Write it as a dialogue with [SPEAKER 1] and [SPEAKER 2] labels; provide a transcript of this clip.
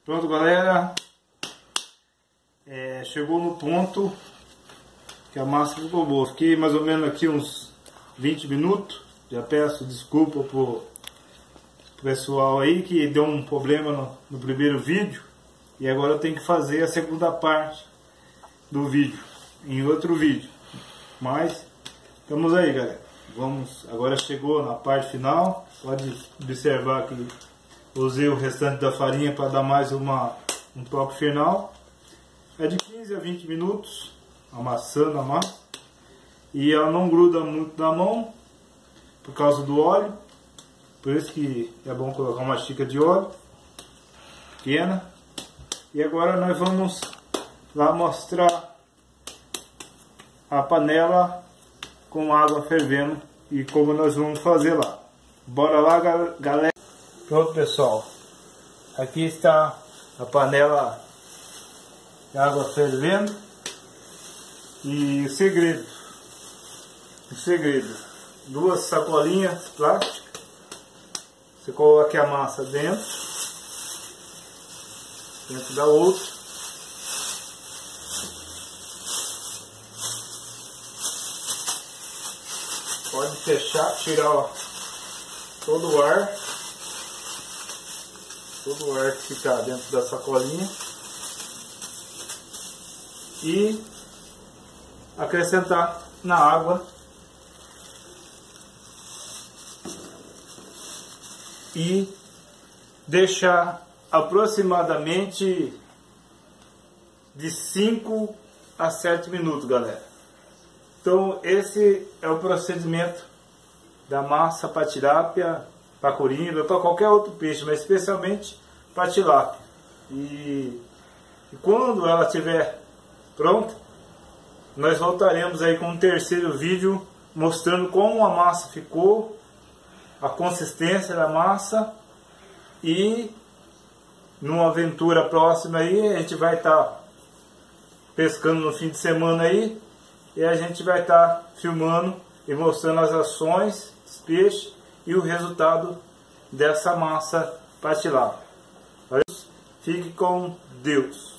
[SPEAKER 1] Pronto, galera, chegou no ponto que a massa ficou boa. Fiquei mais ou menos aqui uns 20 minutos. Já peço desculpa pro pessoal aí que deu um problema no primeiro vídeo, e agora eu tenho que fazer a segunda parte do vídeo em outro vídeo. Mas estamos aí, galera. Agora chegou na parte final. Pode observar que usei o restante da farinha para dar mais um toque final. É de 15 a 20 minutos amassando a massa, e ela não gruda muito na mão por causa do óleo. Por isso que é bom colocar uma xícara de óleo pequena. E agora nós vamos lá mostrar a panela com água fervendo e como nós vamos fazer lá. Bora lá, galera. Pronto, pessoal, aqui está a panela de água fervendo. E o segredo, duas sacolinhas plásticas, você coloca a massa dentro da outra, pode fechar, tirar todo o ar que fica dentro da sacolinha e acrescentar na água e deixar aproximadamente de 5 a 7 minutos, galera. Então esse é o procedimento da massa para tilápia, para corímbia, para qualquer outro peixe, mas especialmente para tilápia. E quando ela estiver pronta, nós voltaremos aí com um terceiro vídeo mostrando como a massa ficou, a consistência da massa, e numa aventura próxima aí a gente vai estar pescando no fim de semana aí, e a gente vai estar filmando e mostrando as ações dos peixes e o resultado dessa massa para tilápia. Fique com Deus.